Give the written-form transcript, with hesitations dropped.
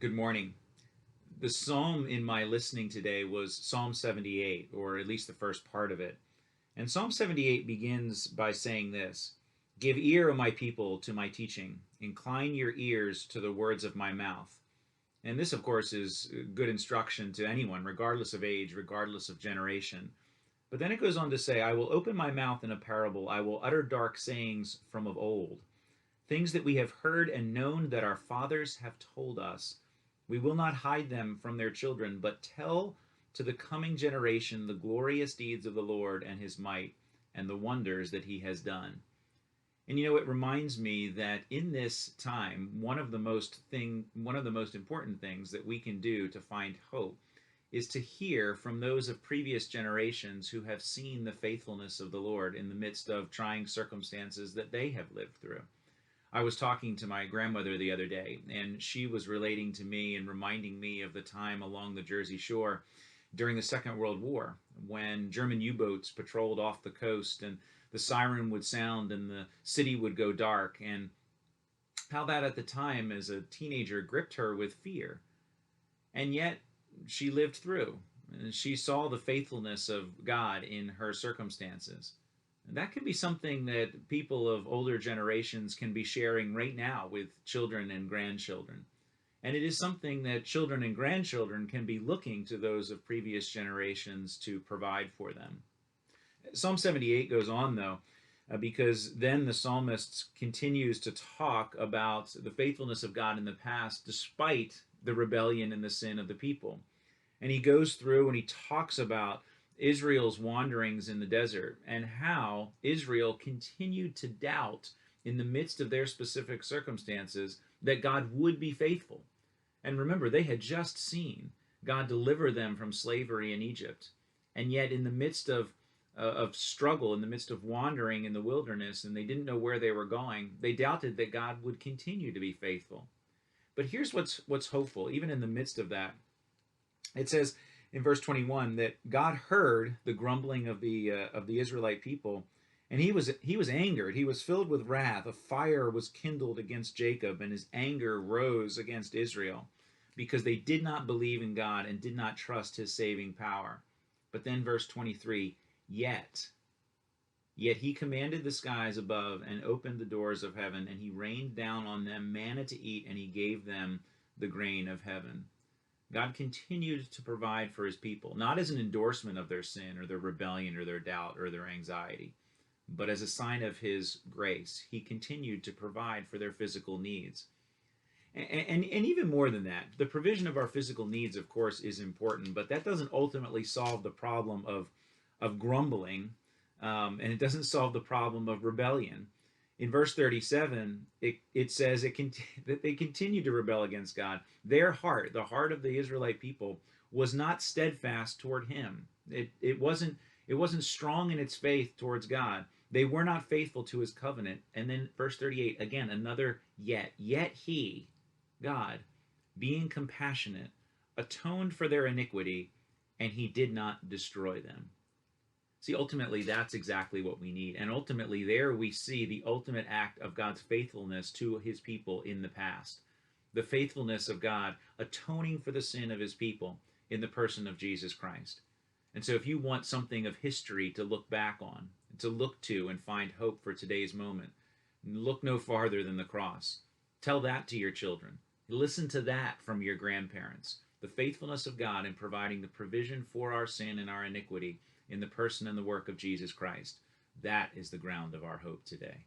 Good morning. The psalm in my listening today was Psalm 78, or at least the first part of it. And Psalm 78 begins by saying this: Give ear, O my people, to my teaching. Incline your ears to the words of my mouth. And this, of course, is good instruction to anyone, regardless of age, regardless of generation. But then it goes on to say, I will open my mouth in a parable. I will utter dark sayings from of old, things that we have heard and known that our fathers have told us. We will not hide them from their children, but tell to the coming generation the glorious deeds of the Lord and his might and the wonders that he has done. And it reminds me that in this time, one of the most important things that we can do to find hope is to hear from those of previous generations who have seen the faithfulness of the Lord in the midst of trying circumstances that they have lived through. I was talking to my grandmother the other day, and she was relating to me and reminding me of the time along the Jersey Shore during the Second World War when German U-boats patrolled off the coast and the siren would sound and the city would go dark, and how that at the time as a teenager gripped her with fear. And yet she lived through, and she saw the faithfulness of God in her circumstances. And that can be something that people of older generations can be sharing right now with children and grandchildren. And it is something that children and grandchildren can be looking to those of previous generations to provide for them. Psalm 78 goes on, though, because then the psalmist continues to talk about the faithfulness of God in the past despite the rebellion and the sin of the people. And he goes through and he talks about Israel's wanderings in the desert and how Israel continued to doubt in the midst of their specific circumstances that God would be faithful. And remember, they had just seen God deliver them from slavery in Egypt. And yet, in the midst of struggle, in the midst of wandering in the wilderness, and they didn't know where they were going, they doubted that God would continue to be faithful. But here's what's hopeful, even in the midst of that. It says in verse 21 that God heard the grumbling of the Israelite people, and he was angered. He was filled with wrath. A fire was kindled against Jacob, and his anger rose against Israel, because they did not believe in God and did not trust his saving power. But then verse 23, Yet he commanded the skies above and opened the doors of heaven, and he rained down on them manna to eat, and he gave them the grain of heaven. God continued to provide for his people, not as an endorsement of their sin or their rebellion or their doubt or their anxiety, but as a sign of his grace. He continued to provide for their physical needs. And even more than that, the provision of our physical needs, of course, is important, but that doesn't ultimately solve the problem of grumbling, and it doesn't solve the problem of rebellion. In verse 37, it says that they continued to rebel against God. Their heart, the heart of the Israelite people, was not steadfast toward him. It wasn't strong in its faith towards God. They were not faithful to his covenant. And then verse 38, again, another yet. Yet he, God, being compassionate, atoned for their iniquity, and he did not destroy them. See, ultimately, that's exactly what we need. And ultimately, there we see the ultimate act of God's faithfulness to his people in the past. The faithfulness of God atoning for the sin of his people in the person of Jesus Christ. And so if you want something of history to look back on, to look to and find hope for today's moment, look no farther than the cross. Tell that to your children. Listen to that from your grandparents. The faithfulness of God in providing the provision for our sin and our iniquity in the person and the work of Jesus Christ. That is the ground of our hope today.